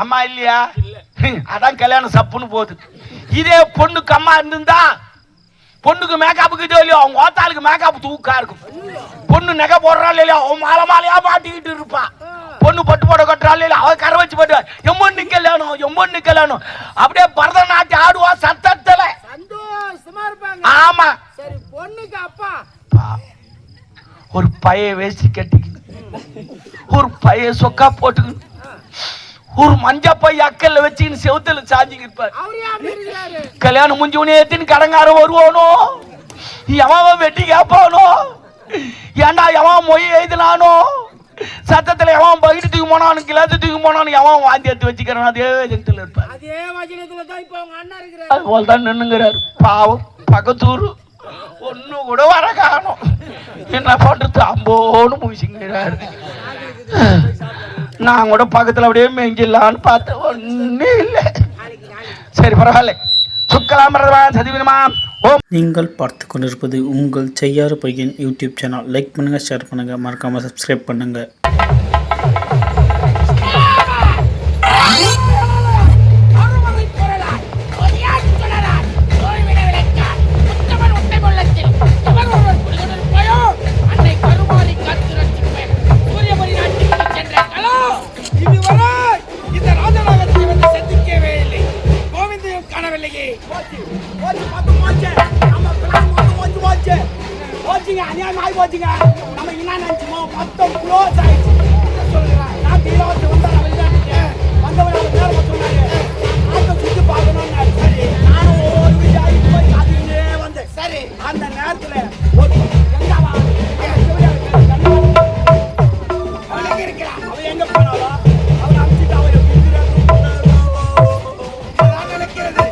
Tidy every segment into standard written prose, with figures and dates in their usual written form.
அம்மா இல்லையா? அதான் கல்யாணம் சப்புன்னு போகுது. இதே பொண்ணுக்கு அம்மா இருந்திருந்தா பொண்ணுக்கு மேக்கப்புக்கு இல்லையோ அவங்க ஓத்தாளுக்கு மேக்கப் தூக்கா இருக்கும். பொண்ணு நகை போடுறாள் இல்லையா அவன் மாலை மாலையா மாட்டிக்கிட்டு இருப்பான். பொண்ணு பட்டு போட கட்டுறாள் இல்லையா அவ கரை வச்சு போட்டு எம்மொன்னு கல்யாணம் எம்மொன்னு கல்யாணம் அப்படியே பரதநாட்டியம் ஆடுவா சத்தத்துல. ஆமா சரி பொண்ணுக்கு அப்பா ஒரு பைய வேஷ்டி கட்டிக்கணும், ஒரு பைய சொக்கா போட்டுக்கணும், ஒரு மஞ்ச பை அக்கல்ல வச்சுன்னு செவுத்துல சாஞ்சிக்கு இருப்பாரு. கல்யாணம் முடிஞ்ச உடனே எத்தின்னு கடங்கார வருவானோ எவன் வெட்டி கேட்பானோ ஏண்டா எவன் மொய் எழுதினானோ சத்தத்துல எவன் பகிட்டு தூக்கி போனானு கிளாத்து தூக்கி போனானு எவன் வாந்தி எடுத்து வச்சுக்கிறான். அதே ஜனத்துல இருப்பாரு. அதுபோல் தான் நின்னுங்கிறாரு. பாவம் பக்கத்தூர் ஒண்ணு கூட வர காணும். என்ன பண்றது அம்போன்னு முடிச்சுங்கிறாரு. நான் கூட பக்கத்துல அப்படியே மெஞ்சிடலான்னு பார்த்தேன், ஒண்ணு இல்லை. சரி பரவாயில்ல. நீங்கள் பார்த்து கொண்டிருப்பது உங்கள் செய்யாறு பையன் யூடியூப் சேனல். லைக் பண்ணுங்க, ஷேர் பண்ணுங்க, மறக்காம சப்ஸ்கிரைப் பண்ணுங்க. நம்ம என்ன நினைச்சோமோ மொத்தம் க்ளோஸ் ஆயிடுச்சு. நான் கீழே வந்து வந்தவன் சொன்னாங்க ஆட்டோ சுற்றி பார்க்கணும்னு. சரி நானும் ஒவ்வொரு வீட்டாக போய் காத்துக்கிட்டே வந்தேன். சரி அந்த நேரத்தில் இருக்கிறான். அவன் எங்க போனாலும் அவன் அனுப்பிச்சுட்டு அவன் நினைக்கிறது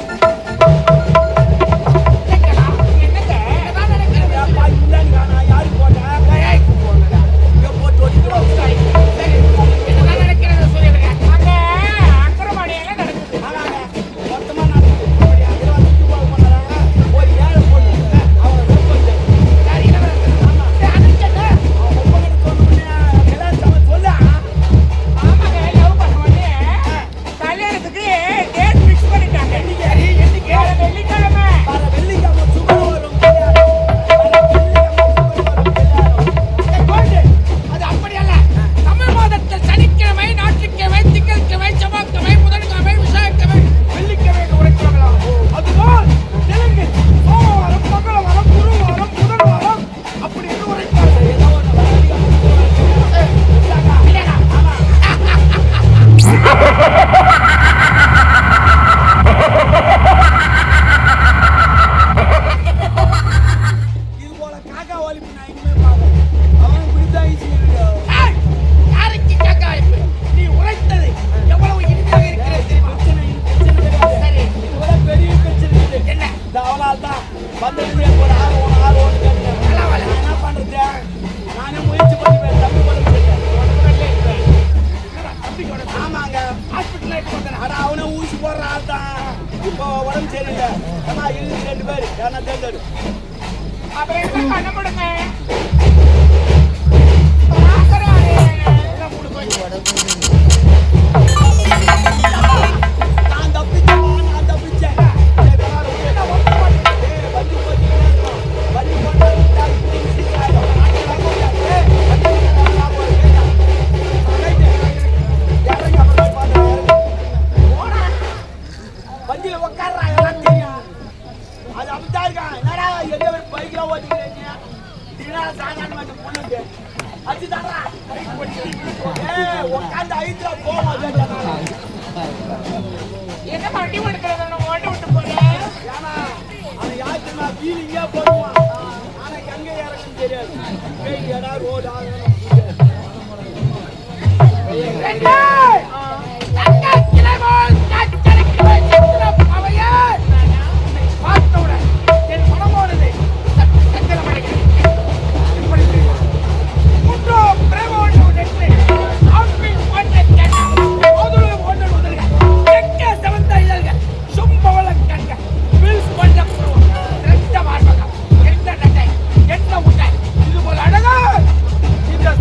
என்ன வண்டி ஓடுறது ஓட்ட விட்டு போறேன்.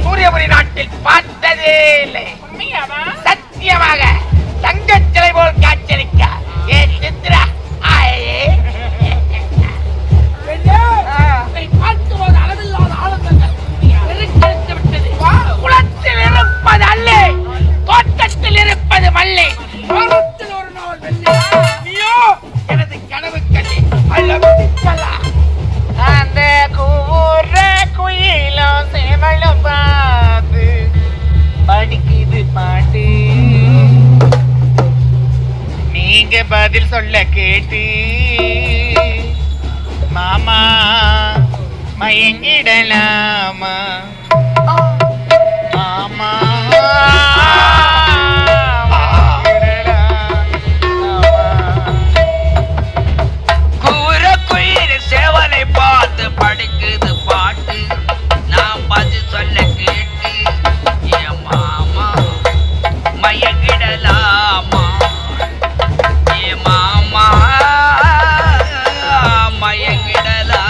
சூரியபுரி நாட்டில் பார்த்ததே இல்லை. பதில் சொல்ல கேட்டு மாமா மயங்கிடலாமா மாமா சேவலை பார்த்து படிக்குது பாட்டு நான் பதில் சொல்ல கேட்டு என் மாமா மயங்கிடலாமா என் மாமா மயங்கிடலாமா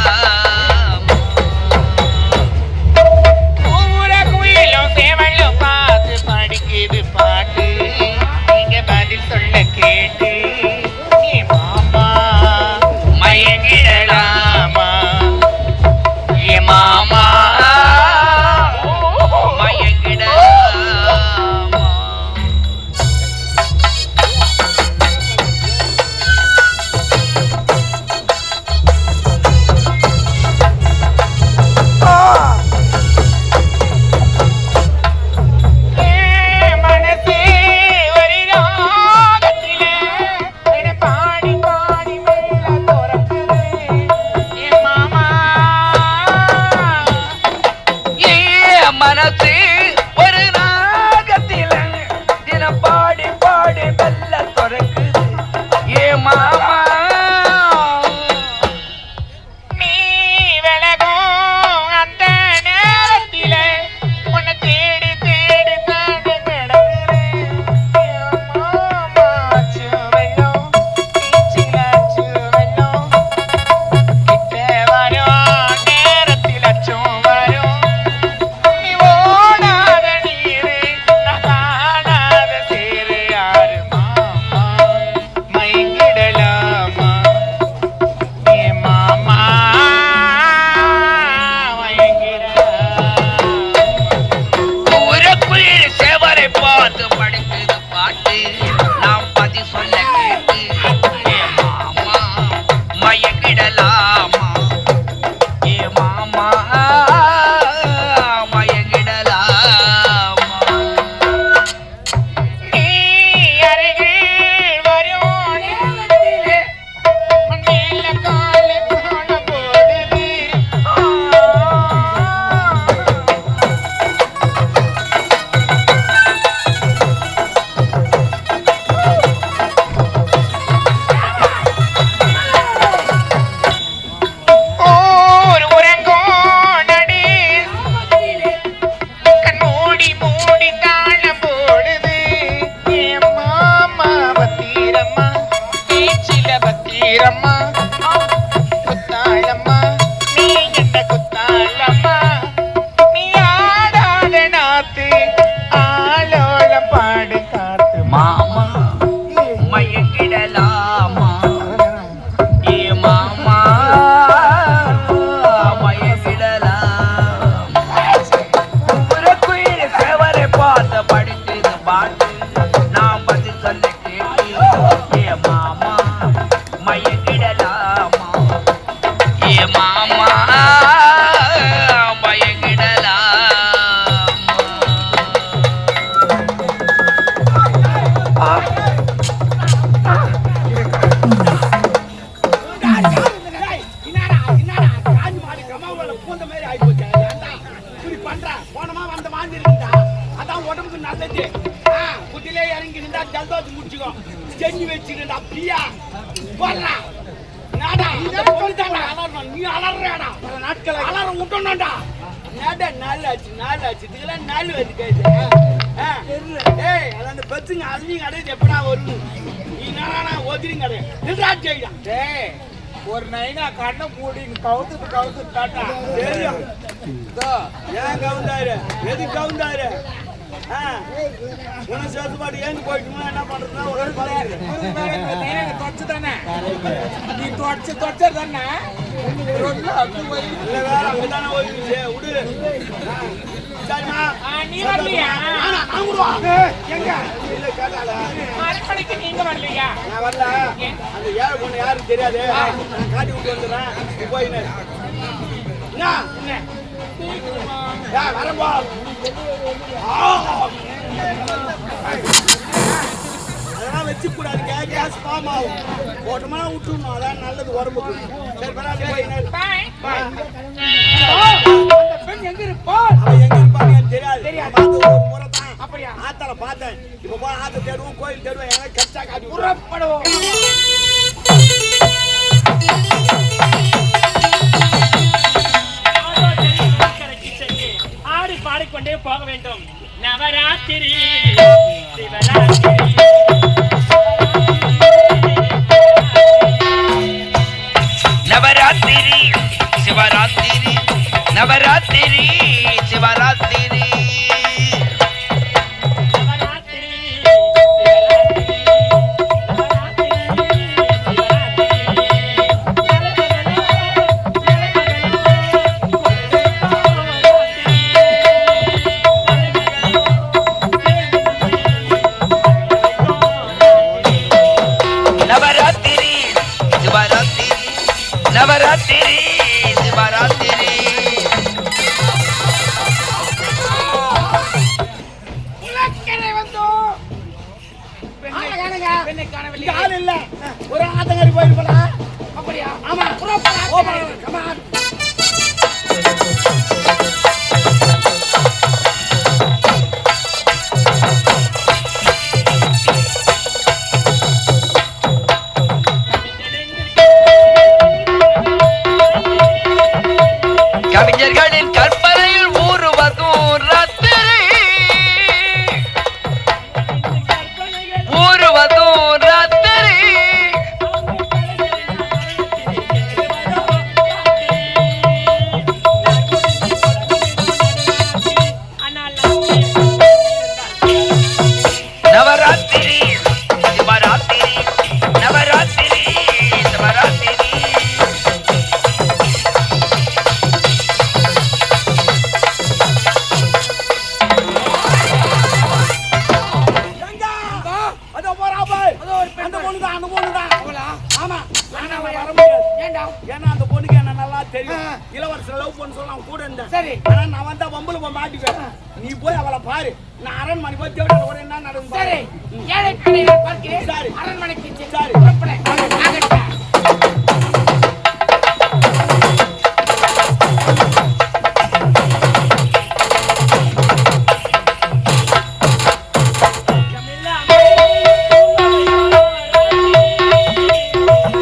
ஊர குயிலும் சேவலும் பார்த்து படிக்குது பாட்டு நீங்க பதில் சொல்ல கேட்டு என் மாமா மயங்கிடலாமா என் மாமா மயங்கிடலாமா மனசே ஒரு ராகத்திலே என்னை பாடி பாடி மேல துறக்குது என் மாமா ஏ மனசு ஒரு ராகத்தில தினம் பாடி பாடி மெல்ல துறக்குது ஏ மாமா நீ விலகும் அந்த நேரத்திலே உன்னை தேடி தேடி தாண்டி கிடக்கிறேன் என் மாமா சுவையும் நீச்சிலாச்சு வெல்லும் கிட்ட வரும் நேரத்தில் அச்சும் வரும் நீ ஓடாத நீரு நான் காணாத சேரு யாரு மாமா மயங்கிடலாமா என் மாமா மயங்கிடலாமா ஊருக்குள் சேவரை பார்த்து படிக்குது பாட்டு நாம் பதில் சொல்ல கேட்டு ஏ மாமா மயங்கிடலாமா ஏ மாமா மயங்கிடலாமா நீ அருகில் வரும் நேரத்திலே உன் மேல காலு காண போடுது ஊர் உறங்கும் நடி கண் மூடி மூடி தாளம் போடுது என் மாமா பத்திரம்மா பேச்சில பத்திரம்மா குத்தாளம்மா நீ என்ன குத்தாளம்மா நீ ஆடாத நாத்து ஆலோலம் பாடு காத்து மாமா மயங்கிடலாமா ஏ மாமா மயங்கிடலாமா ஊருக்குள் சேவரை பார்த்து படிக்குது பாட்டு நான் பதில் சொல்ல கேட்டு ஏ மாமா மயங்கிடலாமா ஏ மாமா டேய், என்னடா காஞ்சி மாடி கமாவுல பூந்த மாதிரி ஆகி போச்சு ஏன்டா இப்படி பண்ற போனமா வந்த மாதிரி இருக்குடா அதான் உடம்புக்கு நல்லது குட்டிலே இறங்கி இருந்தா ஜல்தோத்து முடிச்சுக்கோ செஞ்சு வச்சிருந்தா பியா போடுறா நாடா இந்த பொண்ணு தாண்டா அலறணும் நீ அலறாடா பல நாட்கள் அலற விட்டணும்டா நாடா நாலு ஆச்சு இதுக்கெல்லாம் நாலு வருது கைது ஏய் அதான் பச்சுங்க அழிங்க அடையாது எப்படா வரும் நீ நானா ஒதிரிங்க அடைய நின்றா செய்யா டேய் ஒரு நைனா கண்ணை மூடி கவுத்து தாட்டா தெரியும் ஏன் கவுந்தாரு எது கவுந்தாரு உன சேர்த்து பாட்டு ஏன்னு போயிட்டுமா என்ன பண்றதுன்னா ஒரு தொடச்சு தானே நீ தொடச்சு தானே இல்ல வேற அங்கதானே ஓய்வு விடு சரிமா நீ வரலையா எங்க இல்ல கேட்டால அரண்மனைக்கு நீங்க வரலையா நான் வரல அந்த ஏழை பொண்ணு யாருக்கு தெரியாது நான் காட்டி விட்டு வந்துடுறேன் நீ போயின்னு என்ன வரப்போ அதெல்லாம் வச்சு வச்சு கூடாதுங்க கேஸ் ஃபார்ம் ஆகும் போட்டோம்னா விட்டுணும் அதான் நல்லது உடம்புக்கு சரி பரவாயில்ல பாய் பெண் எங்க இருப்பாள் அவன் எங்க இருப்பான்னு எனக்கு தெரியாது ஒரு முறை தான் அப்படியா ஆத்தால பார்த்தேன் இப்ப போய் ஆத்த தேடுவோம் கோயில் தேடுவோம் எனக்கு கச்சா காட்டி புறப்படுவோம் ஆடி பாடிக்கொண்டே போக வேண்டும் நவராத்திரி சிவராத்திரி நவராத்திரி சிவராத்திரி நவராத்திரி சிவராத்திரி நவராத்திரி சிவராத்திரி உலக்கரை வந்தோ பெண்ணை காணவில்லை ஆள் இல்ல ஒரு ஆத்தங்கரி போயிருப்பா அப்படியா ஆமா கமான் கவிஞர்களின் கற்பனையில் ஊறுவதும் ராத்திரி ஊறுவதும் ராத்திரி நவராத்திரி சிவராத்திரி நவராத்திரி சிவராத்திரி நீ போய் அவளை பாரு நான் அரண்மனை போய் தேட ஒரு என்ன நடந்து சரி ஏழை பெண்ணை நான் பார்க்கிறேன் சரி அரண்மனைக்கு சரி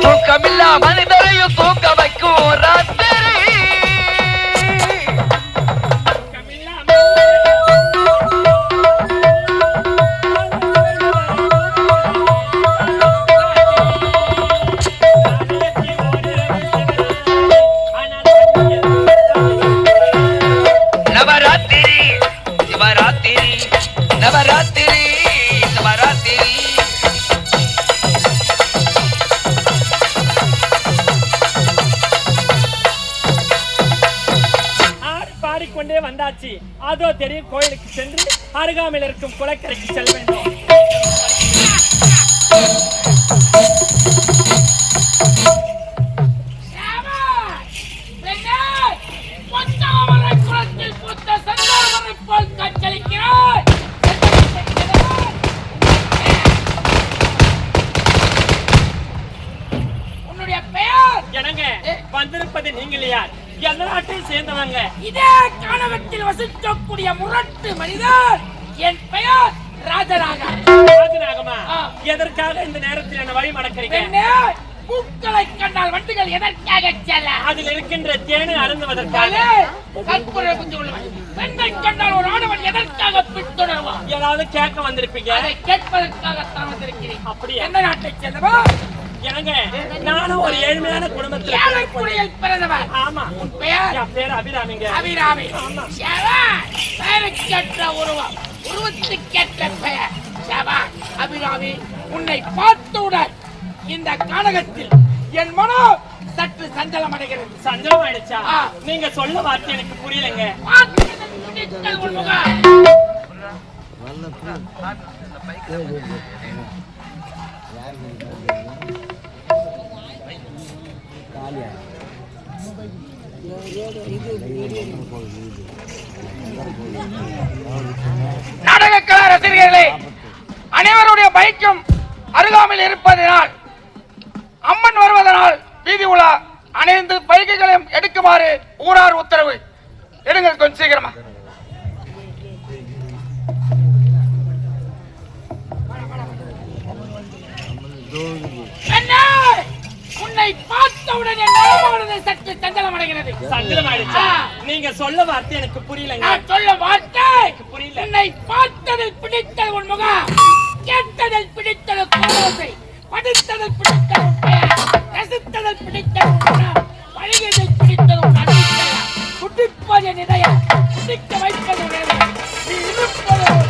தூக்கமில்லா மனிதரையும் தூக்க வைக்கும் ராத்திரி நவராத்திரி சிவராத்திரி நவராத்திரி சிவராத்திரி பாடிக்கொண்டே வந்தாச்சு அதோ தெரியும் கோயிலுக்கு சென்று அருகாமையில் இருக்கும் குளக்கரைக்கு செல்ல வேண்டும் உன்னுடைய பெயர் ஜனங்க வந்திருப்பது நீங்கள் யார் எந்த நாட்டை சேர்ந்தவங்க இதே கானகத்தில் வசிக்கக்கூடிய முரட்டு மனிதர் என் பெயர் ராஜராக ராஜநாகமா எதற்காக இந்த நேரத்தில் என்ன வழி மடக்கிறீங்க பூக்களை கண்டால் வண்டுகள் எதற்காக செல்ல அதில் இருக்கின்ற தேனை அருந்துவதற்காக கற்புரை புரிந்து கொள்ளுங்கள் பெண்ணை கண்டால் ஒரு ஆடவன் எதற்காக பின்தொடர்வான் ஏதாவது கேட்க வந்திருப்பீங்க அதை கேட்பதற்காகத்தான் வந்திருக்கிறேன் அப்படியா எந்த நாட்டை சேர்ந்தவா எனக்கு நானும் ஒரு ஏழ்மையான குடும்பத்தில் ஏழைக்குடியில் பிறந்தவர் ஆமா உன் பெயர் என் பேர் அபிராமிங்க அபிராமி ஆமா. பெயருக்கேற்ற உருவம் உருவத்துக்கேற்ற பெயர் அபிராமி உன்னை பார்த்தவுடன் இந்த கானகத்தில் என் மனம் சற்று சஞ்சலம் அடைகிறது சஞ்சலம் ஆயிடுச்சா ஆ. நீங்க சொல்ல வார்த்தை எனக்கு புரியலங்க நாடக கலா ரசிகர்களே அனைவருடைய பைக்கும் அருகாமையில் இருப்பதனால் அம்மன் வருவதனால் வீதி உலா அனைந்து பைகைகளையும் எடுக்குமாறு ஊரார் உத்தரவு. எடுங்க கொஞ்சம் சீக்கிரமா. உன்னை பார்த்தவுடன் என் நலமானது சற்று சஞ்சலம் அடைகிறது. சஞ்சலம் ஆயிடுச்சா? நீங்க சொல்ல வார்த்தை எனக்கு புரியலங்க. நான் சொல்ல வார்த்தை புரியல. உன்னை பார்த்ததில் பிடித்தது உன் முகம், கேட்டதில் பிடித்தது கோலோசை, படித்ததில் பிடித்தது உன் பெயர், ரசித்ததில் பிடித்தது உன் குணம், பழகியதில் பிடித்தது உன் அடித்தல், குடிப்பது என் இதயம், குடிக்க வைப்பது உன் இதயம், நீ இருப்பது ஒரு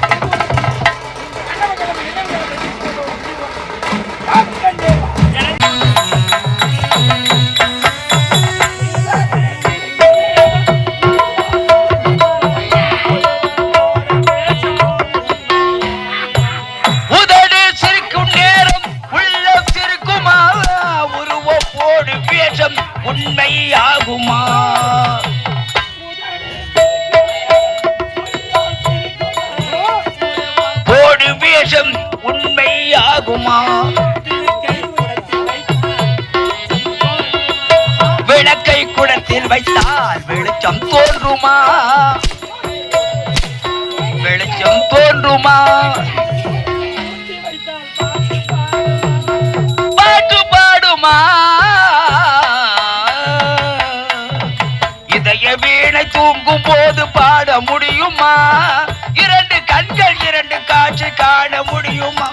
உண்மையாகுமா? போடு வேஷம் உண்மையாகுமா? விளக்கை குடத்தில் வைத்தால் வெளிச்சம் தோன்றுமா? வெளிச்சம் தோன்றுமா? பாட்டு பாடுமா? இதய வீணை தூங்கும் போது பாட முடியுமா? இரண்டு கண்கள் இரண்டு காட்சி காண முடியுமா?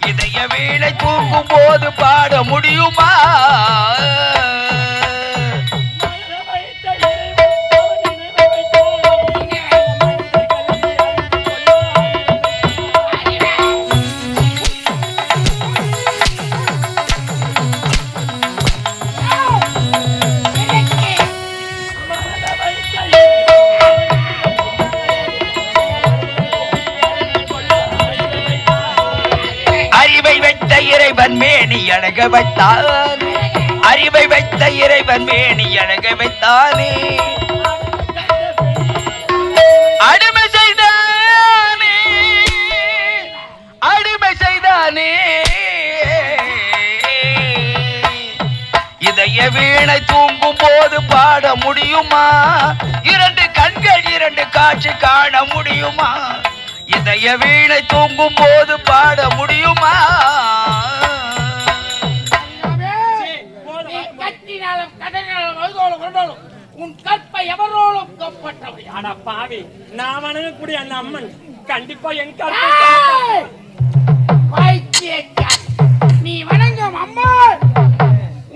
இதய வீணை தூங்கும் போது பாட முடியுமா? இறைவன் மேனி அழக வைத்தான், அறிவை வைத்த இறைவன் மேனி அழக வைத்தானே, அடிமை செய்தானே, அடிமை செய்தானே. இதய வீணை தூங்கும் போது பாட முடியுமா? இரண்டு கண்கள் இரண்டு காட்சி காண முடியுமா? இதய வீணை தூங்கும் போது பாட முடியுமா? கட்டினாலும் கடனாலும் அழுதோளும் கொண்டாலும் உன் கற்பை எவரோளும் கொப்பற்றவை. ஆனா பாவி, நான் வணங்கக்கூடிய அந்த அம்மன் கண்டிப்பா என் கற்பை. நீ வணங்கும் அம்மன்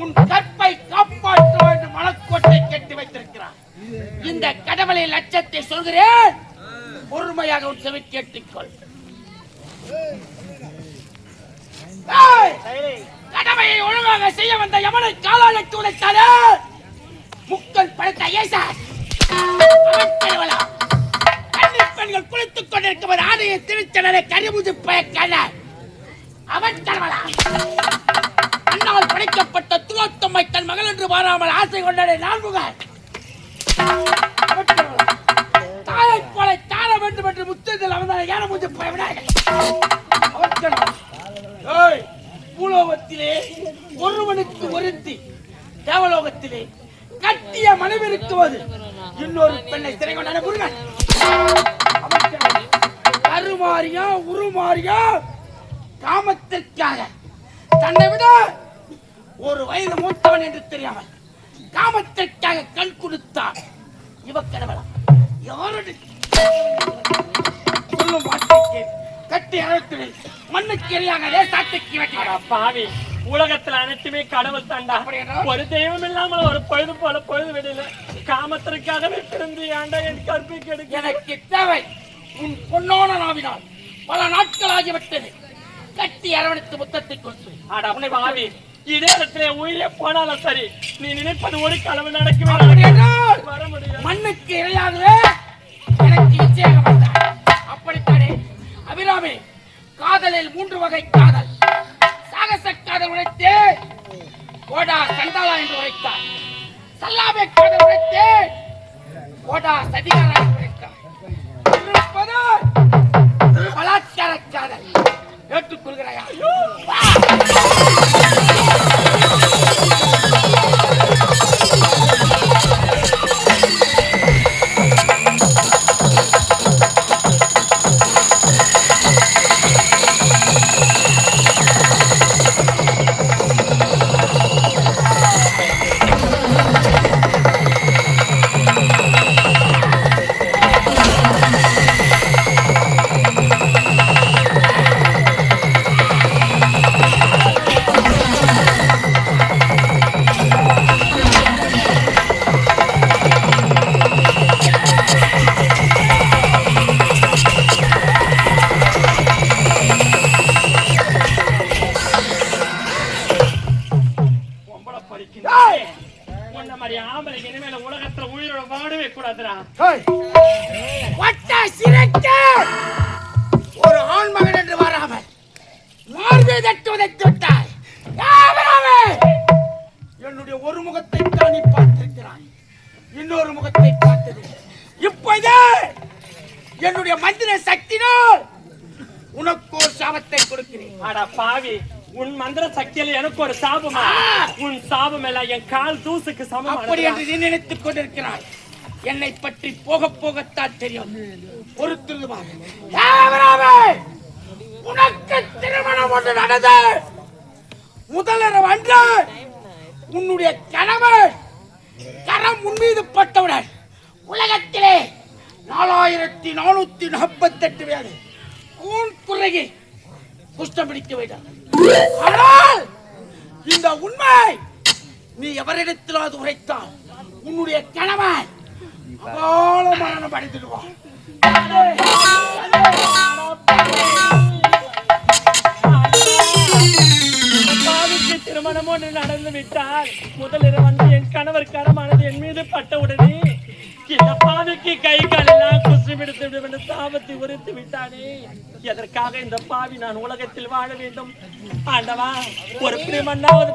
உன் கற்பை காப்பாற்ற வேண்டும் மனக்கோட்டை கட்டி வைத்திருக்கிறார். இந்த கடவுளின் லட்சத்தை சொல்கிறேன், பொறுமையாக உன் செவி கேட்டுக்கொள். கடமையை ஒழுங்காக செய்ய வந்த யமனை காலாலைக்கு உடைத்தாரே முக்கள் படுத்த ஏசார். பெண்கள் குளித்துக் கொண்டிருக்கும் ஆணையை திருச்சனரை கரிமுது பயக்கல அவன் கடவுளா? அன்னால் படைக்கப்பட்ட துளத்தம்மை தன் மகள் என்று மாறாமல் ஆசை கொண்டனை நான்முகன் தாயை போல தார வேண்டும் என்று முத்தத்தில் அவன் ஏன முஞ்சு போய்விடார்கள். பூலோகத்திலே ஒருவனுக்கு ஒருத்தி, தேவலோகத்திலே கட்டிய மனைவிருக்குவது இன்னொரு பெண்ணை சிறை கொண்டான முருகன். கருமாறியா உருமாறியா காமத்திற்காக தன்னை விட ஒரு வயது மூத்தவன் என்று தெரியாமல் காமத்திற்காக கண் கொடுத்தார். இவ கடவுளா? யாருடைய சொல்லும் வார்த்தைக்கு கட்டி அழைத்து மண்ணுக்கு எரியாகவே சாட்டைக்கு வைக்கிறார். பாவி, உலகத்துல அனைத்துமே கடவுள் தாண்டா. ஒரு தெய்வம் இல்லாமல் ஒரு பொழுது போல பொழுது விடல. காமத்திற்காக விட்டிருந்து ஆண்டா என் கற்பை கெடுக்க. எனக்கு தேவை உன் பொன்னோன நாவினால் பல நாட்கள் ஆகிவிட்டது. கட்டி அரவணைத்து முத்தத்தை கொடுத்து. ஆடா பாவி, இதே இடத்துல உயிரே போனாலும் சரி, நீ நினைப்பது ஒரு கனவு நடக்கவே வர முடியும். மண்ணுக்கு இரையாகவே எனக்கு நிச்சயம் வந்தார். அப்படித்தானே அபிராமி, காதலில் 3 வகை காதல். சாகச காதல் உழைத்து கோடா சண்டாளா என்று உரைத்தார். சல்லாபே காதல் உழைத்து கோடா சதிகாரா என்று உரைத்தார். பலாத்கார காதல் ஏற்றுக்கொள். சொல்கிறாயா? உன்ன மாதிரி ஆம்பளைக்கு இனிமேல உலகத்துல உயிரோட வாடவே கூடாதுடா. ஒரு ஆண் மகன் என்று வராமல் மார்பை தட்டு உதைத்து விட்டாய். என்னுடைய ஒரு முகத்தை தானி பார்த்திருக்கிறாய், இன்னொரு முகத்தை பார்த்தது. இப்போது என்னுடைய மந்திர சக்தினால் உனக்கு ஒரு சாபத்தை கொடுக்கிறேன். அட பாவி, உன் மந்திர சக்தியில எனக்கு ஒரு சாபமா? உன் சாபம் எல்லாம் என் கால் தூசுக்கு சமம். அப்படி என்று நீ நினைத்துக் கொண்டிருக்கிறாய். என்னை பற்றி போக போகத்தான் தெரியும். பொறுத்திருவாங்க. உனக்கு திருமணம் ஒன்று நடந்தது. முதலிரவு அன்று உன்னுடைய கணவன் கரம் உன் மீது பட்டவுடன் உலகத்திலே 4448 பேர் கூன் குறுகி குஷ்டம் பிடிக்க வேண்டும். ஆனால் இந்த உண்மை நீ எவரிடத்திலாவது உரைத்தால் உன்னுடைய கணவன் அகால மரணம் அடைந்துடுவான். பாவிக்கு திருமணம் ஒன்று நடந்து விட்டால் முதலிரவு வந்து என் கணவர் கரமானது என் மீது பட்ட உடனே இந்த பாவிக்கு கை காலெல்லாம் குச்சி பிடித்து விடும் சாபத்தை உரைத்து விட்டானே. எதற்காக இந்த பாவி நான் உலகத்தில் வாழ வேண்டும்? ஆண்டவா, ஒரு பிரிமண்ணாவது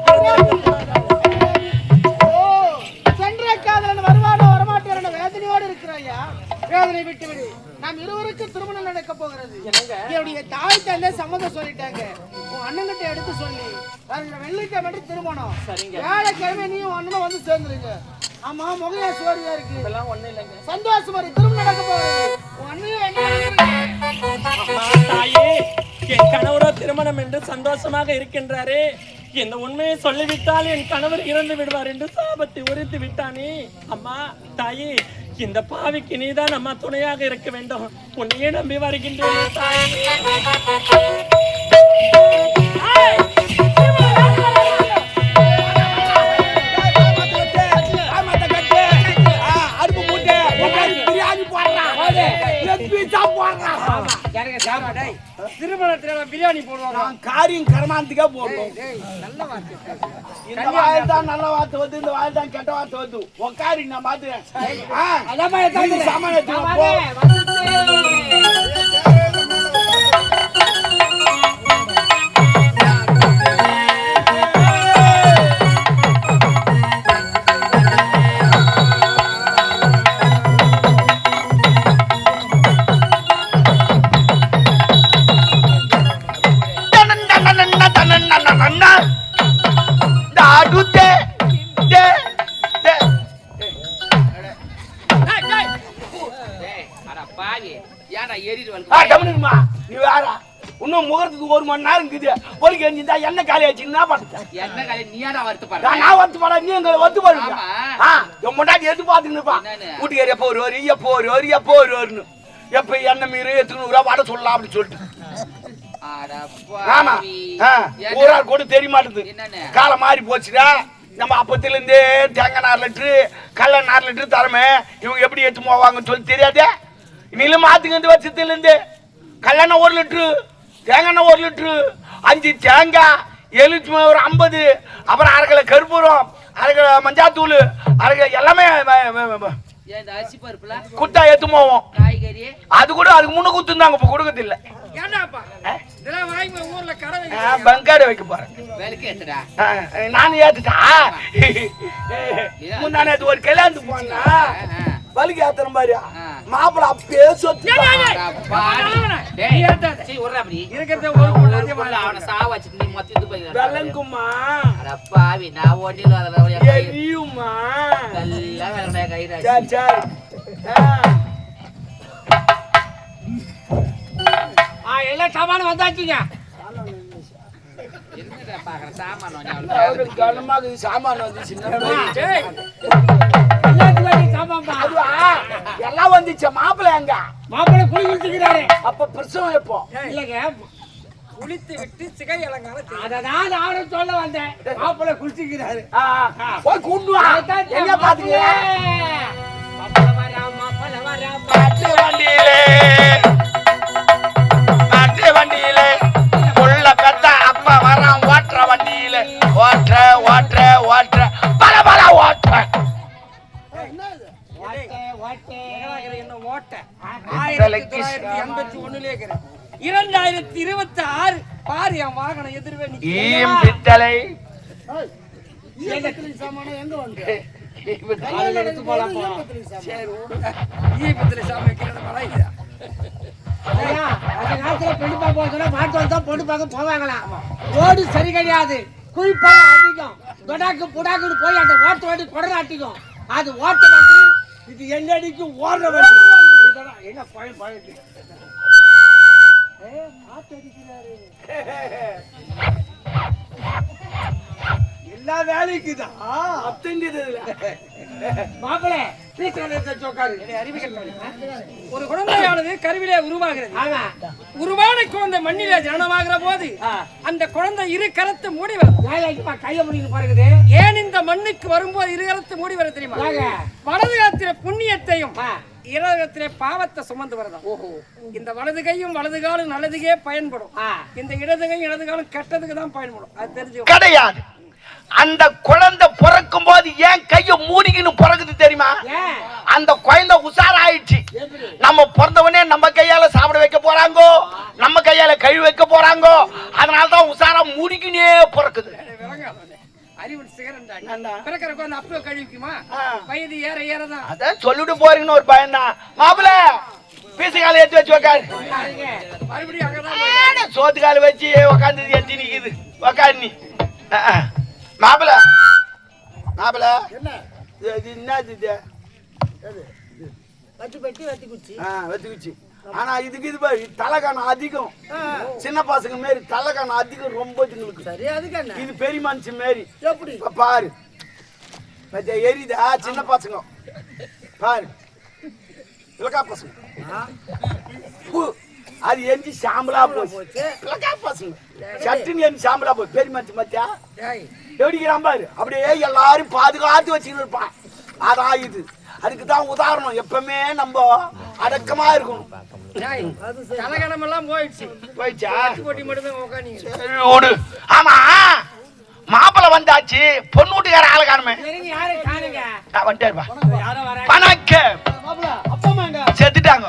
சென்ற காதலன் வருவானோ வரமாட்டான வேதனையோடு இருக்கிறாயா? வேதனை விட்டு விடு. நாம் இருவருக்கு திருமணம் நடக்க போகிறது. என்னுடைய தாய் தந்தை சம்மதம் சொல்லிட்டாங்க. உன் அண்ணன்கிட்ட எடுத்து சொல்லி வெள்ளிக்கிழமை மட்டும் திருமணம். வேலைக்கிழமை நீயும் அண்ணனும் வந்து சேர்ந்துருங்க. ஆமா, முகையா சோடியா இருக்கு. இதெல்லாம் ஒண்ணு இல்லைங்க. சந்தோஷம் மாதிரி திருமணம் நடக்க போகிறது. உன் அண்ணையும் தாயே, என் கணவரோ திருமணம் என்று சந்தோஷமாக இருக்கின்றாரே, இந்த உண்மையை சொல்லிவிட்டால் என் கணவர் இறந்து விடுவார் என்று சாபத்தை உரைத்து விட்டானே. அம்மா தாயே, இந்த பாவிக்கு நீதான் அம்மா துணையாக இருக்க வேண்டும். உன்னையே நம்பி வருகின்றேன் தாயே. திருமணத்துல பிரியாணி போடுவாங்க. காரியம் கர்மாந்திக்கா போடுவோம். இந்த வாயில் தான் நல்ல வார்த்தை வந்து, இந்த வாயில் தான் கெட்ட வார்த்தை வந்து. உக்காரி நான் பாத்துறேன். சாமானியத்துக்கு போ. இன்னும் முகத்துக்கு 1 மணி நேரம் இருக்குது. பொறுக்கி எஞ்சிருந்தா என்ன காலி ஆச்சு? நான் வருத்தப்பட நீ எங்களை ஒத்து போடுங்க. முன்னாடி எடுத்து பாத்துன்னு வீட்டுக்காரி எப்போ வருவாரு, எப்போ வருவாரு, எப்போ வருவாருன்னு. எப்ப எண்ணெய் மீறு 800 ரூபா வாட சொல்லலாம் அப்படின்னு சொல்லிட்டு. ஆமா, ஒரு ஆள் கூட தெரிய மாட்டேது. காலம் மாறி போச்சுடா. நம்ம அப்பத்துல இருந்தே தேங்காய் 4 லிட்டரு கல்ல 4 லிட்டரு தரமே. இவங்க எப்படி எடுத்து போவாங்கன்னு சொல்லி தெரியாதே. நீங்களும் மாத்துக்கு வச்சதுல இருந்து கல்லெண்ண 1 லிட்டரு, தேங்காய் 1 லிட்டரு, 5 தேங்காய், எலுமிச்சை ஒரு 50, அப்புறம் 1/2 கிலோ கருப்பூரம், 1/2 கிலோ மஞ்சாத்தூள், 1/2 கிலோ எல்லாமே குத்தா எடுத்து போவோம். அது கூட அதுக்கு முன்ன குத்துந்தாங்க, இப்ப கொடுக்கறது இல்ல. பங்காடு வைக்க போறேன். நானும் ஏத்துட்டா. முன்னாடி ஒரு கல்யாணத்துக்கு போனா பலுக்கு ஏத்துற மாதிரி மாப்பிள்ள அப்பயே சொத்து இருக்கிறத ஒரு பொண்ணு அவனை சாவாச்சு நீ மொத்தம் போய் விளங்குமா பாவி நான் ஓட்டில எரியுமா எல்லாம் கைராசி சரி சரி எல்லாம் சாமான் வந்தாச்சுங்க என்னடா பாக்குற சாமான் கனமாக சாமான் வந்துச்சு அதுவா எல்லாம் வந்துச்சு மாப்பிள்ள எங்க மாப்பிள்ளை குளிச்சுக்கிறாரு அப்ப பிரசவம் எப்போ இல்லைங்க குளித்து விட்டு சிகை அலங்காரம் அததான் நானும் சொல்ல வந்தேன் மாப்பிள்ளை குளிச்சுக்கிறாரு போய் கூண்டு வா எங்க பாத்தீங்க மாட்டு வண்டியிலே புள்ள பெத்த அப்பா வரான் ஓட்டுற வண்டியில ஓட்டுற பல ஓட்டுற ஓட்ட 1981 2026 பாரு என் வாகனம் எதிர்வே ஈயம் பித்தளை ரோடு சரி கிடையாது குழிப்பாக அதிகம் தொடாக்கு புடாக்குன்னு போய் அந்த ஓட்ட வண்டி கொடராட்டிக்கும் அது ஓட்ட வண்டி இது என்னடிக்கு ஓடுற வண்டி என்ன பழம் எல்லா வேலைக்குதான் அத்தங்கிதுல மாப்பிள்ளை ஒரு குழந்தையானது கருவிலே உருவாகிறது உருவான குழந்தை மண்ணிலே ஜனனமாகிற போது அந்த குழந்தை இரு கரத்தை மூடி வரும் கைய முடிவு பாருங்க ஏன் இந்த மண்ணுக்கு வரும்போது இரு கரத்தை மூடி வர தெரியுமா வலது காலத்திலே புண்ணியத்தையும் இடதுகத்திலே பாவத்தை சுமந்து வரதான் இந்த வலது கையும் வலது காலம் நல்லதுக்கே பயன்படும் இந்த இடது கையும் இடது காலம் கெட்டதுக்கு தான் பயன்படும் அது தெரிஞ்சு கிடையாது அந்த குழந்தை பிறக்கும் போது ஏன் கைய மூடிக்கின்னு பிறகுது தெரியுமா அந்த குழந்தை உஷாராயிடுச்சு நம்ம பிறந்தவனே நம்ம கையால சாப்பிட வைக்க போறாங்கோ நம்ம கையால கழுவி வைக்க போறாங்கோ அதனாலதான் உஷாரா மூடிக்கினே பிறக்குது அறிவு சிகரண்டா பிறக்கிற குழந்தை அப்பவே கழுவிக்குமா வயது ஏற ஏறதான் அதான் சொல்லிட்டு போறீங்கன்னு ஒரு பயம் தான் மாப்பிள்ள பீசுகால ஏற்றி வச்சு உக்காரு மறுபடியும் அங்கதான் சோத்து கால வச்சு உக்காந்து எத்தி நிக்குது உக்காரு நீ மாப்பிள்ள என்ன இது என்னது இது வெத்துக்குச்சு ஆனா இதுக்கு இது பாரு தலைக்கான அதிகம் சின்ன பசங்க மாரி தலைக்கான அதிகம் ரொம்ப இதுங்களுக்கு இது பெரிய மனுஷன் மாரி எப்படி பாரு எரியுதா சின்ன பசங்க பாரு இலக்கா பசங்க அது எஞ்சி சாம்பலா போச்சு இலக்கா பசங்க சட்டுன்னு எஞ்சி சாம்பலா போச்சு பெரிய மனுஷன் மத்தியா எப்படிக்கிறான் பாரு அப்படியே எல்லாரும் பாதுகாத்து வச்சுக்கிட்டு இருப்பான் அதான் இது அதுக்கு தான் உதாரணம் எப்பவுமே நம்ம அடக்கமா இருக்கணும் தலைகணமெல்லாம் போயிடுச்சு போயிடுச்சா போட்டி மட்டும் உட்காந்து ஓடு ஆமா மாப்பிள்ள வந்தாச்சு பொண்ணு வீட்டுக்கார ஆளை காணுமே யாரு காணுங்க வந்துட்டாருப்பா பணக்க செத்துட்டாங்க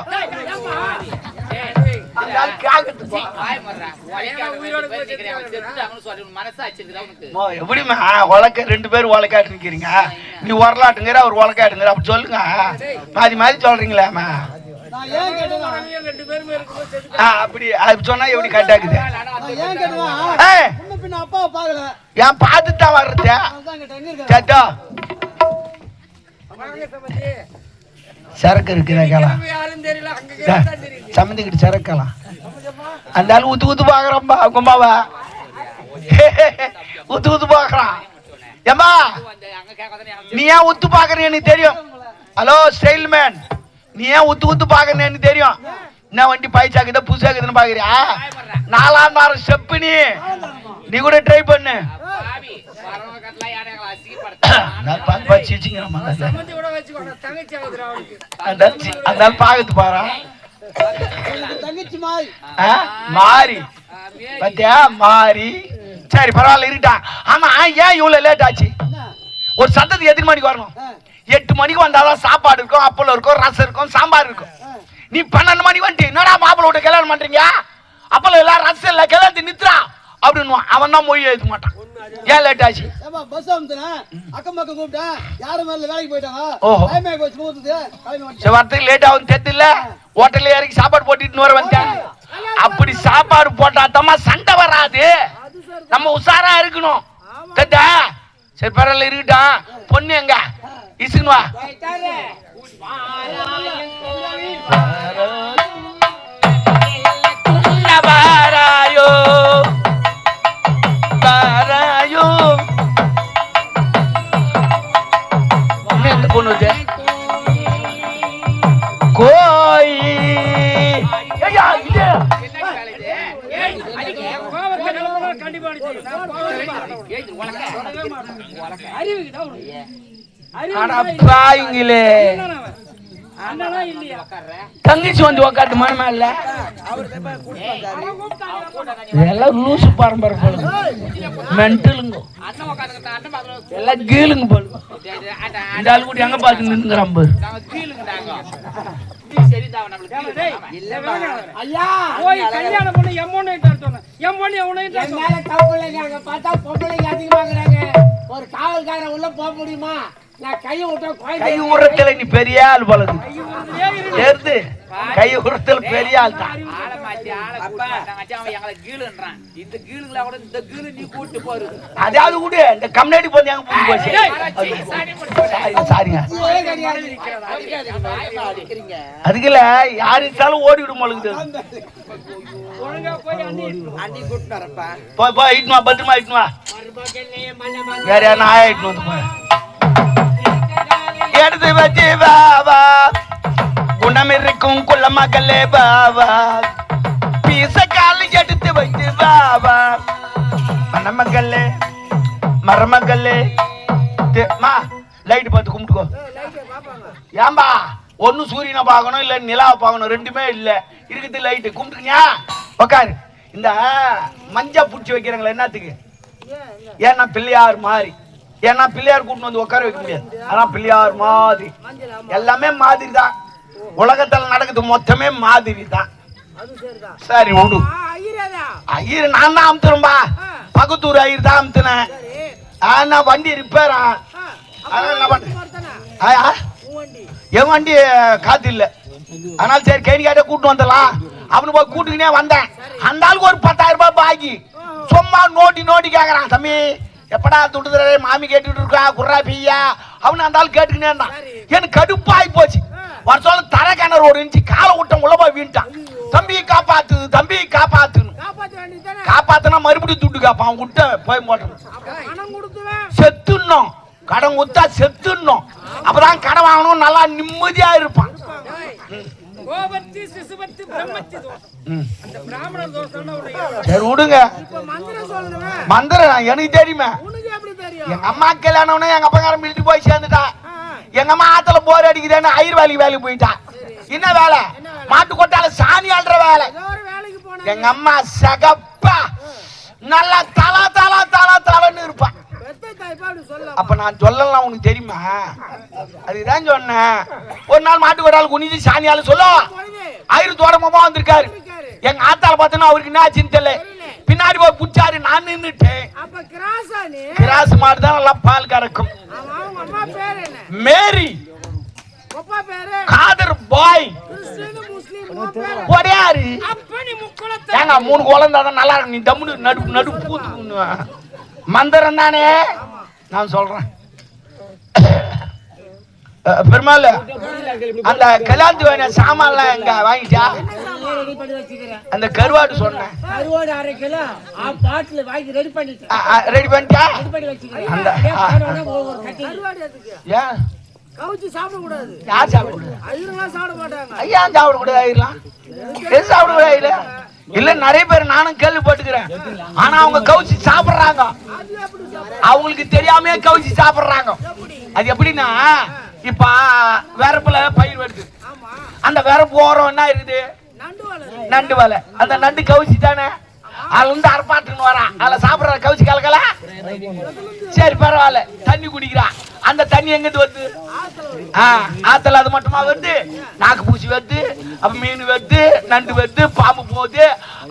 எப்படிமா உலக்க 2 பேரும் உலக்காட்டு நிக்கிறீங்க நீ உரலாட்டுங்கிற அவர் உலக்காட்டுங்கிற அப்படி சொல்லுங்க மாறி மாறி சொல்றீங்களேம்மா அப்படி அது சொன்னா எப்படி கட்டாக்குது ஏன் பார்த்துதான் வர்றது சேட்டா சரக்கு இருக்கிறாங்களா சம்மந்திக்கிட்டு சரக்கலாம் அந்த ஆள் ஊத்து பாக்குறோம்பா கும்பாவா ஊத்து பாக்குறான் ஏமா நீ ஏன் ஊத்து பாக்குற எனக்கு தெரியும் ஹலோ ஸ்டைல் மேன் நீ ஏன் ஊத்து பாக்குறேன்னு எனக்கு தெரியும் என்ன வண்டி பாய்ச்சாக்குதா புதுசாக்குதுன்னு பாக்குறியா 4ஆம் வாரம் ஸ்டெப் நீ கூட ட்ரை பண்ணு அதனால பாக்குது பாரு மாறி பத்தியா மாறி சரி பரவாயில்ல இருட்டா ஆமா ஏன் இவ்வளவு லேட் ஆச்சு ஒரு சத்தத்துக்கு எத்தனை மணிக்கு வரணும் 8 மணிக்கு வந்தாதான் சாப்பாடு இருக்கும் அப்பளம் இருக்கும் ரசம் இருக்கும் சாம்பார் இருக்கும் நீ 12 மணிக்கு வந்துட்டு என்னடா மாப்பிள்ள விட்டு கல்யாணம் பண்றீங்க அப்பளம் இல்ல ரசம் இல்ல கல்யாணத்தை நித்துறா அப்படின்னு அவன் தான் மொழி எழுத மாட்டான் ஏன் லேட் ஆச்சு? பஸ் அமுத்துனேன், அக்கம் பக்கம் கூப்பிட்டேன், யாரும் மேல வேலைக்கு போயிட்டாங்க. ஓஹோ. டைம் ஆகி போச்சு, முகூர்த்தத்துக்கு. கிளம்பி வந்துட்டேன். சரி, வரத்துக்கு லேட் ஆகும் தெரியல. ஹோட்டல்ல இறங்கி சாப்பாடு போட்டுட்டு வர வந்தேன். அப்படி சாப்பாடு போட்டாத்தமா சண்டை வராது. நம்ம உஷாரா இருக்கணும். கேட்டா சரி பரவாயில்ல இருக்கட்டும். பொண்ணு எங்க இசுன்னு வா. வாராயோ வாராயோ என்ன பொண்ணு இது? கோய் ஐயா இது அடப்பாங்களே, தங்கச்சி வந்து உக்காட்டு மனமா இல்ல. எல்லாம் லூசு பரம்பரை போலுங்க, மென்டலுங்க, எல்லாம் கீழுங்க போலுங்க. இந்த ஆள் கூட எங்க பார்த்து நின்னுங்கிறான் பாரு. ஐயா போய் கல்யாணம் பண்ணி எம்மொன்னு சொன்னேன். எம்மொன்னு எவனே மேல தப்புலைங்க பார்த்தா பொம்பளைங்க அதிகமாகறாங்க. ஒரு காவல்காரன் உள்ள போக முடியுமா? நான் கை விட்டா கை உரத்துல நீ பெரிய ஆள் போலது. சேர்ந்து கை உரத்துல பெரிய ஆள் தான். அதாவது கூட இந்த கம்யூனிட்டி போது எங்க போய் போச்சு. சாரிங்க, அதுக்குல யாரு இருந்தாலும் ஓடி விடும் போலுக்குது. போய் போய் இட்டுமா, பத்திரமா இட்டுமா. வேற யாரும் ஆயா இட்டுன்னு வந்து போய் எடுத்து வச்சு பாபா குணம் இருக்கும் குள்ள மகளே பாபா பீச கால எடுத்து வச்சு பாபா மணமகளே மருமகளே மா லைட் பார்த்து கும்பிட்டுக்கோ. ஏம்பா ஒன்னு சூரியனை பார்க்கணும் இல்ல நிலாவை பார்க்கணும், ரெண்டுமே இல்ல. இருக்குது லைட்டு கும்பிட்டுக்கியா உக்காரு. இந்த மஞ்சள் பிடிச்சி வைக்கிறாங்களே என்னத்துக்கு? ஏன்னா பிள்ளையார் மாதிரி. ஏன்னா பிள்ளையார் கூட்டு வந்து உட்கார வைக்க முடியாது. ஆனா பிள்ளையார் மாதிரி எல்லாமே மாதிரி தான். உலகத்துல நடக்குது மொத்தமே மாதிரி தான். சரி விடு. ஐயர் நான் தான் அமுத்துறேன்பா. பக்கத்தூர் ஐயர் தான் அமுத்துனேன். ஆனா வண்டி ரிப்பேரா, என் வண்டி காத்து இல்ல. அதனால சரி கேடி காட்ட கூட்டு வந்துடலாம் அப்படின்னு போய் கூட்டுக்கினே வந்தேன். அந்த ஆளுக்கு ஒரு 10,000 ரூபாய் பாக்கி. சும்மா நோட்டி நோட்டி கேக்குறான். தம்பி எப்படா துட்டுதுற மாமி கேட்டுட்டு இருக்கா குர்ரா பையா அவனு அந்த ஆள் கேட்டுக்கினே இருந்தான். எனக்கு கடுப்பாகி போச்சு. வருஷம் தர கிணறு ஒரு இன்ச்சு காலை விட்டம் உள்ள போய் வீண்டான். தம்பி காப்பாத்து தம்பி காப்பாத்துன்னு. காப்பாத்துனா மறுபடியும் துட்டு காப்பான். விட்ட போய் போட்டோம் செத்துணும். கடன் கொடுத்தா செத்துணும். அப்பதான் கடன் வாங்கணும், நல்லா நிம்மதியா இருப்பான். சரி விடுங்க. மந்திரம் எனக்கு தெரியுமே. எங்க அம்மா கல்யாணம் எங்க அப்பங்காரன் மிலிட்டு போய் சேர்ந்துட்டா. எங்க அம்மா ஆத்துல போர் அடிக்குதுன்னு ஐயர் வேலைக்கு போயிட்டா. என்ன வேலை? மாட்டு கொட்டால சாணி ஆடுற வேலை. எங்க அம்மா சகப்பா நல்லா தலா தலா தலா தலன்னு இருப்பான். அப்ப நான் சொல்லலாம் உனக்கு தெரியுமா? அதுதான் சொன்னேன். ஒரு நாள் மாட்டு கொட்டால குனிஞ்சு சாணியால சொல்ல ஐயர் தோட்டமா வந்திருக்காரு. எங்க ஆத்தால பார்த்தோன்னா அவருக்கு என்ன ஆச்சுன்னு தெரியல. பின்னாடி போய் புடிச்சாரு. நான் நின்னுட்டேன். கிராஸ் மாடு தான் நல்லா பால் கறக்கும். மேரி காதர் பாய் ஒடையாரு. ஏங்க 3 குழந்தை தான் நல்லா இருக்கும். நீ தம்முடு நடுப்பு நடுப்பு பூத்து மந்திரம் தானே நான் சொல்றேன். பெருமாள் அந்த கல்யாணத்து வேண சாமான்லாம் எங்க வாங்கிட்டா? அந்த கருவாடு சொன்னேன். கருவாடு 1/2 கிலோ பாட்டில் வாங்கி ரெடி பண்ணிட்டேன். ரெடி பண்ணிட்டா? ஏன் கவுச்சி சாப்பிட கூடாது? யார் சாப்பிட கூடாது? ஐயர்லாம் சாப்பிட மாட்டாங்க. ஐயா சாப்பிட கூடாது. ஐயர்லாம் எது சாப்பிட கூடாது? இல்ல நிறைய பேர் நானும் கேள்விப்பட்டுக்கிறேன். ஆனா அவங்க கவுச்சி சாப்பிடுறாங்க. அவங்களுக்கு தெரியாம கவுச்சி சாப்பிடுறாங்க. அது எப்படின்னா இப்ப வேறப்புல பயிர் வருது. அந்த வேறப்பு ஓரம் என்ன இருக்குது? நண்டு வலை. அந்த நண்டு கவுச்சி தானே. அதுல இருந்து அரப்பாட்டுன்னு வரான். அதுல சாப்பிடுற கவுச்சி கலக்கல. சரி பரவாயில்ல. தண்ணி குடிக்கிறான். அந்த தண்ணி எங்கிட்டு வருது? ஆத்துல. அது மட்டுமா வருது? நாக்கு பூச்சி வருது, அப்ப மீன் வருது, நண்டு வருது, பாம்பு போகுது.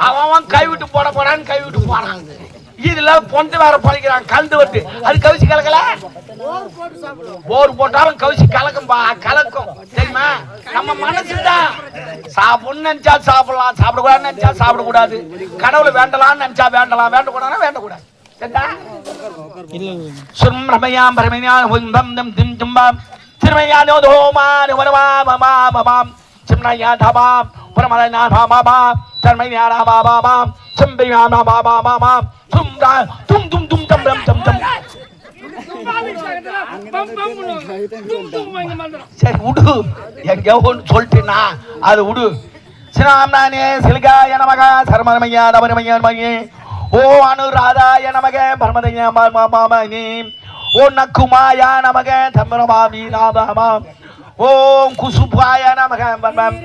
அவன் கை விட்டு போட போறான்னு கை விட்டு போறான். இதுல பொந்து வேற பழிக்கிறான் கலந்து வருது அது கவிச்சு கலக்கல போர் போட்டாலும் கவிச்சு கலக்கும்பா கலக்கும் தெரியுமா நம்ம மனசுதான் சாப்பிடணும்னு நினைச்சா சாப்பிடலாம் சாப்பிடக்கூடாதுன்னு நினைச்சா சாப்பிடக்கூடாது கடவுளை வேண்டலாம்னு நினைச்சா வேண்டலாம் வேண்டக்கூடாதுன்னா வேண்டக்கூடாது சும்ரமயாம் பரமயாம் ஹுந்தம் தம் திம் தும்பாம் திருமயானோ தோமான் வனமாம் சிம்னயா தபாம் பரமலனா பாபாம் தர்மயானா பாபாம் சிம்பயானா பாபாம் சும்ரா தும் தும் தும் தம் தம் தம் தம் சரி விடு எங்க ஒன்று சொல்லிட்டுனா அது விடு சினாம்னானே சிலிகாய நமக சர்மரமையா தமரமையா மகே ஓ அனுராதாய நமக பரமதையா மாமாமணி ஓ நக்குமாயா நமக தமரமாமி நாதாமா ஓம் குசுபாய நமக பரமம்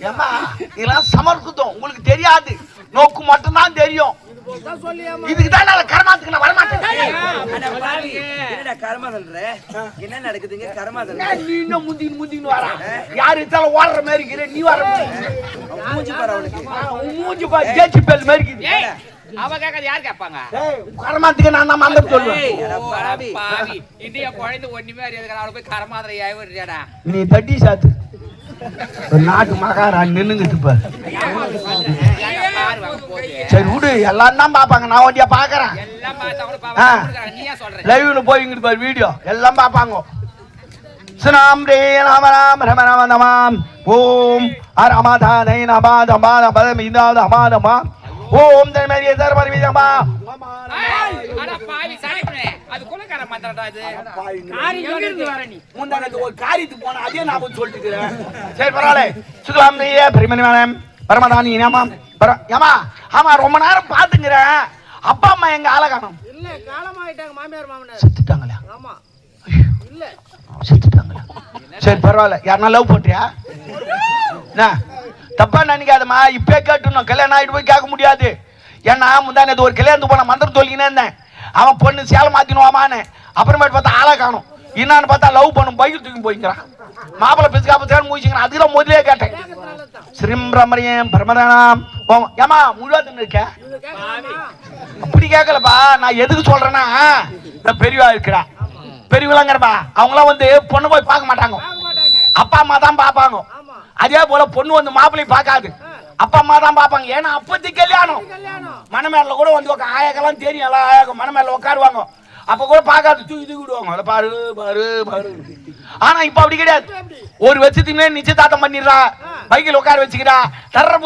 ஏமா இதெல்லாம் சமர்ப்பித்தோம் உங்களுக்கு தெரியாது நோக்கு மட்டும்தான் தெரியும் இதுக்கு தான் நான் கர்மாத்துக்கு நான் வரமாட்டேன் என்ன நடக்குதுங்க கர்மா நீ இன்னும் முந்தின்னு வர யாரு இருந்தாலும் ஓடுற மாதிரி இருக்கிற நீ வர மூஞ்சி பா ஜேச்சி பேல் மாதிரி இருக்குது அவ கேட்காது யார் கேட்பாங்க கர்மாத்துக்கு நான் தான் மந்திரம் சொல்லுவேன் பாவி இந்தியா குழந்தை ஒண்ணுமே அறியாது அவளை போய் கரமாதிரி ஆயிடுறியாடா நீ தட்டி சாத்து நாட்டு மகாராணி நின்னுங்கிட்டு பாரு சரி விடு எல்லாம் தான் பாப்பாங்க நான் வண்டியா பாக்குறேன் எல்லாம் பார்த்தா நீ ஏன் சொல்ற லைவ்ல போய் இங்கிட்டு பாரு வீடியோ எல்லாம் பாப்பாங்க சுனாம் ரே ராம ராம ரம ரம நமாம் ஓம் அரமாதானை நபாதமா நபதமிதாதமாதமா ஓம் தன்மரிய தர்மரிதமா அட பாவி சாய்ப்பனே அது குலகார மந்திரடா இது முந்தானது ஒரு காரியத்துக்கு போனா அதே நான் போய் சொல்லிட்டு இருக்கேன் சரி பரவாயில்லை சுகலாம் நீயே பிரிமணிமானம் பரமதானி நாமாம் ஏமா ஆமா ரொம்ப நேரம் பாத்துங்கிறேன் அப்பா அம்மா எங்க ஆளை காணும் இல்ல காலமாயிட்டாங்க மாமியார் மாமனார் செத்துட்டாங்களா ஆமா இல்ல செத்துட்டாங்களா சரி பரவாயில்ல யாருன்னா லவ் பண்றியா என்ன தப்பா நினைக்காதம்மா இப்பே கேட்டுணும் கல்யாணம் ஆகிட்டு போய் கேட்க முடியாது ஏன்னா முந்தானது ஒரு கல்யாணத்துக்கு போன மந்திரம் சொல்லிக்கினே இருந்தேன் அவன் பொண்ணு சேலை மாத்தினுவாமான்னு அப்புறமேட்டு பார்த்தா ஆளை காணும் என்னான்னு பார்த்தா லவ் பண்ணும் பைக்கு தூக்கி போய்க்கிறான் மாப்பிள்ளை பிசுக்காப்ப சேர் மூச்சிக்கிறான் அதுதான் முதலே கேட்டேன் ஸ்ரீம்பிரமரியம் பரமதானாம் ஏமா முழுவதுன்னு இருக்க அப்படி கேட்கலப்பா நான் எதுக்கு சொல்றேன்னா நான் பெரியவா இருக்கிறா பெரியவளாங்கிறப்பா அவங்களாம் வந்து பொண்ணு போய் பார்க்க மாட்டாங்க அப்பா அம்மா தான் பார்ப்பாங்க அதே போல பொண்ணு வந்து மாப்பிள்ளை பார்க்காது அப்பா அம்மா தான் பார்ப்பாங்க ஏன்னா அப்பத்தி கல்யாணம் மணமேல கூட வந்து ஆயக்கெல்லாம் தெரியும் எல்லாம் ஆயக்கம் மணமேல உட்காருவாங்க அப்ப கூட பார்க்காது தூக்கி விடுவாங்க பாரு பாரு பாரு ஆனா இப்ப அப்படி கிடையாது ஒரு வருஷத்துக்கு நிச்சயதார்த்தம் பண்ணிடுறா பைக்கில் உட்கார வச்சுக்கிறா டர்ற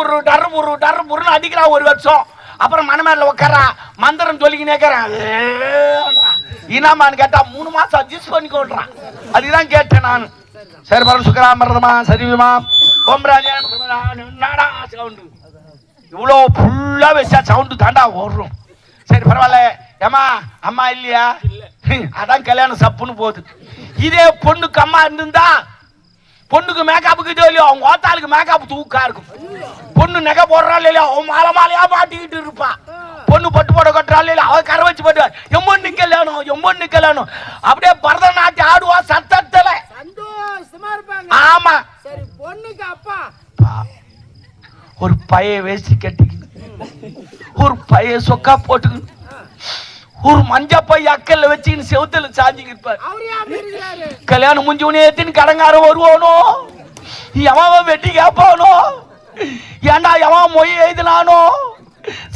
புருன்னு அடிக்கிறா ஒரு வருஷம் அப்புறம் மணமேல உட்காரா மந்திரம் சொல்லிக்கினே இருக்கிறான் இனாமான்னு கேட்டா 3 மாசம் அட்ஜஸ்ட் பண்ணிக்கோன்றான் அதுதான் கேட்டேன் நான் சரி பரவ சுக்கராமரதமா சரிமா ஓம்ராஜா என்னடா சவுண்டு இவ்வளோ ஃபுல்லா வச்சா சவுண்டு தாண்டா ஓடுறோம் சரி பரவாயில்ல ஏமா அம்மா இல்லையா அதான் கல்யாணம் சப்புன்னு போகுது இதே பொண்ணுக்கு அம்மா இருந்திருந்தா பொண்ணுக்கு மேக்கப்புக்கு இல்லையோ அவங்க ஓத்தாளுக்கு மேக்கப் தூக்கா இருக்கும் பொண்ணு நகை போடுறாள் இல்லையா அவன் மாலையா மாட்டிக்கிட்டு இருப்பா பொண்ணு பட்டு போட கட்டுறாள் இல்லையா அவ கரை வச்சு போட்டு எம்மொன்னு கல்யாணம் அப்படியே பரதநாட்டியம் ஆடுவா சத்தத்துல சந்தோஷமா இருப்பாங்க ஆமா சரி பொண்ணுக்கு அப்பா ஒரு பைய வேஷ்டி கட்டிக்கிட்டு ஒரு பைய சொக்கா போட்டுக்கிட்டு ஒரு மஞ்சப்பை அக்கல்ல வச்சுக்கின்னு செவுத்துல சாஞ்சிக்கிட்டு இருப்பாரு கல்யாணம் முடிஞ்சவனே எத்தின்னு கடங்கார வருவானோ எவன் வெட்டி கேட்பானோ ஏண்டா எவன் மொய் எழுதினானோ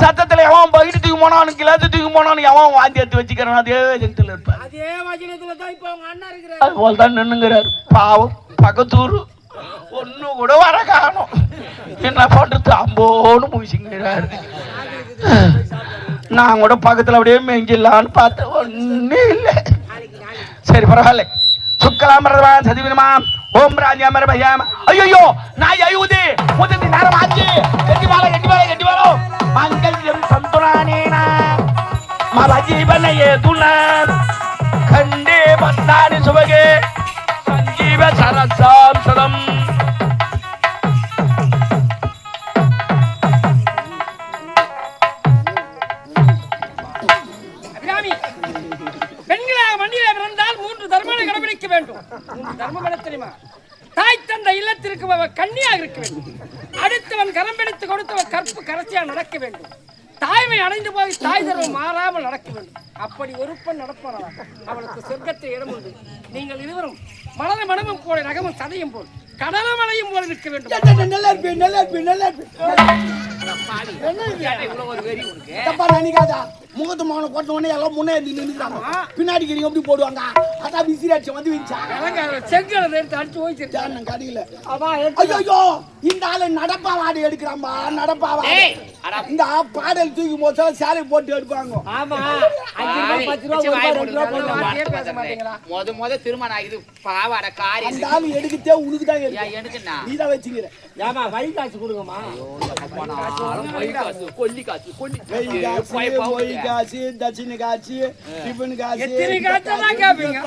சத்தத்துல எவன் பகிட்டு தூக்கி போனானு கிளாத்து தூக்கி போனானு எவன் வாந்தி எடுத்து வச்சுக்கிறான் அதே ஜனத்துல இருப்பாரு அதே வஜனத்துல தான் இப்ப அவங்க அண்ணா இருக்கிறாரு அதுபோல தான் நின்னுங்கிறாரு பாவம் பக்கத்தூர் ஒண்ணு கூட வர காணும் என்ன பண்றது அம்போன்னு முடிச்சுங்கிறாரு நான் கூட பக்கத்துல அப்படியே மெஞ்சிடலான்னு பார்த்தேன் ஒண்ணு இல்லை சரி பரவாயில்ல சுக்கலாமரதமா சதிவினமா ஓம் ராஜாமர பையாம ஐயோ நான் அயுதே முதல் நேரம் ஆச்சு எட்டி வாழோ மங்கல்யம் சந்துரானேனா மரஜீவனயே துணர் கண்டே பந்தாடி சுபகே சஞ்சீவ சரசாம் சதம் பெண்களாக மண்ணிலே பிறந்தால் 3 தர்மங்களை கடைபிடிக்க வேண்டும். 3 தர்மம் என்ன தெரியுமா? தாய் தந்த இல்லத்திற்கு அவள் கன்னியாக இருக்க வேண்டும். அடுத்தவன் கரம் பிடித்து கொடுத்தவன் கற்பு கரைச்சியாக நடக்க வேண்டும். தாய்மை அடைந்து போய் தாய் தர்மம் மாறாமல் நடக்க வேண்டும். அப்படி ஒரு பெண் நடப்பானா அவளுக்கு சொர்க்கத்தில் இடம் உண்டு. நீங்கள் இருவரும் மலர மனமும் போல ரகமும் சதையும் போல் கடலும் மலையும் போல இருக்க வேண்டும். நல்லா இருப்பேன் நல்லா இருப்பேன் நல்லா இருப்பேன். இவ்வளவு ஒரு வெறி உனக்கு தப்பா நினைக்காதா? முகத்து மகனை கொட்ட உடனே எல்லாம் முன்னே நின்றுக்கிறாங்க. பின்னாடி கறி எப்படி போடுவாங்க? அதான் விசிறாச்சு வந்து வீச்சா செங்கலை எடுத்து அடிச்சு போயிச்சு கடையில. ஐயோ இந்த ஆளு நடப்பா வாடி எடுக்கிறாம்பா நடப்பா வாடி. இந்த பாடல் தூக்கி போச்சா சேலை போட்டு எடுப்பாங்க. ஆமா முத திருமணம் ஆகுது பாவாட காரி அந்த ஆளு எடுக்கத்தே உனக்குதான் எடுக்குண்ணா நீதான் வச்சுக்கிற. ஏமா வழி காசு கொடுங்கம்மா. கொல்லி காசு கொல்லி காசு தட்சிணை காசு டிஃபன் காசு எத்தனை காசு தான் கேப்பீங்க?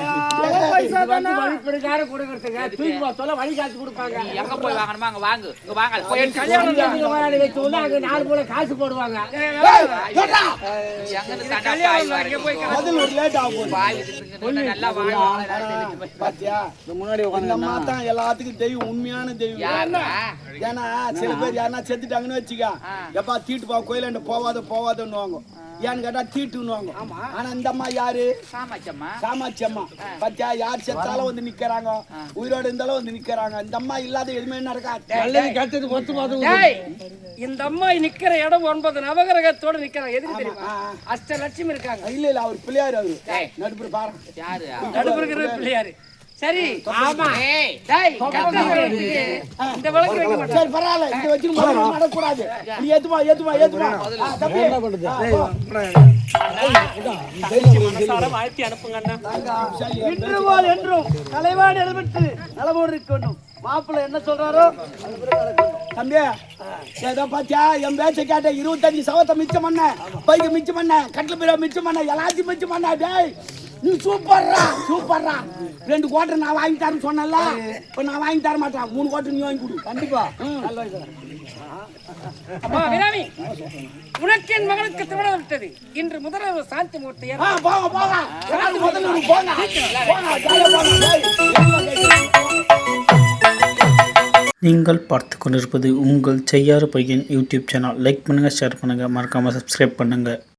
வழி காசு கொடுப்பாங்க. எங்க போய் வாங்கணுமா அங்க வாங்கு இங்க வாங்க போய் காசு போடுவாங்க. முதல்ல ஒரு லேட் ஆகும். நல்லா வாங்க பாத்தியா இந்த அம்மா தான் எல்லாத்துக்கும் தெய்வம் உண்மையான தெய்வம். ஏன்னா சில பேர் யாருன்னா செத்துட்டாங்கன்னு வச்சுக்க எப்பா தீட்டு பா கோயிலாண்ட போவாதன்னுவாங்க. ஏன்னு கேட்டா தீட்டுன்னுவாங்க. ஆனா இந்த அம்மா யாரு? காமாட்சி அம்மா. பாத்தியா யார் செத்தாலும் வந்து நிக்கிறாங்க, உயிரோடு இருந்தாலும் வந்து நிக்கிறாங்க. இந்த அம்மா இல்லாத எதுவுமே நடக்காது. இந்த அம்மா நிக்கிற இடம் 9 நவகிரகத்தோட நிக்கிறாங்க. எதுக்கு தெரியுமா? அஷ்டலட்சுமி இருக்காங்க. இல்ல அவர் பிள்ளையாரு. அவரு நடுப்புற பாரு யாரு நடுப்புற பிள்ளையாரு. சரி ஆமா இந்த விளக்கு வைக்க மாட்டேன். சரி பரவாயில்ல இங்க வச்சு நடக்கூடாது. நீ ஏத்துமா வாழ்த்தி அனுப்புங்க அண்ணா. இன்று போல் என்றும் தலைவான் எழுபட்டு நலமோடு இருக்கணும். மாப்பிள்ளை என்ன சொல்றாரோ தம்பி ஏதோ பாத்தியா என் பேச்ச கேட்ட 25 சவத்தை மிச்சம் பண்ண, பைக்கு மிச்சம் பண்ண, கட்டில பீரோ மிச்சம் பண்ண, எல்லாத்தையும் மிச்சம் பண்ண. டேய் நீ சூப்பர்ரா 2 கோட்டை நான் வாங்கி தரேன்னு சொன்னல. இப்ப நான் வாங்கி தர மாட்டேன். 3 கோட்டை நீ வாங்கி கொடு. கண்டிப்பா அம்மா விராமி உனக்கு என் மகளுக்கு திருமணம் விட்டது. இன்று முதல்ல சாந்தி மூர்த்தி போங்க முதல்ல போங்க. நீங்கள் பார்த்து கொண்டிருப்பது உங்கள் செய்யாறு பையன் யூடியூப் சேனல். லைக் பண்ணுங்கள், ஷேர் பண்ணுங்கள், மறக்காமல் சப்ஸ்கிரைப் பண்ணுங்கள்.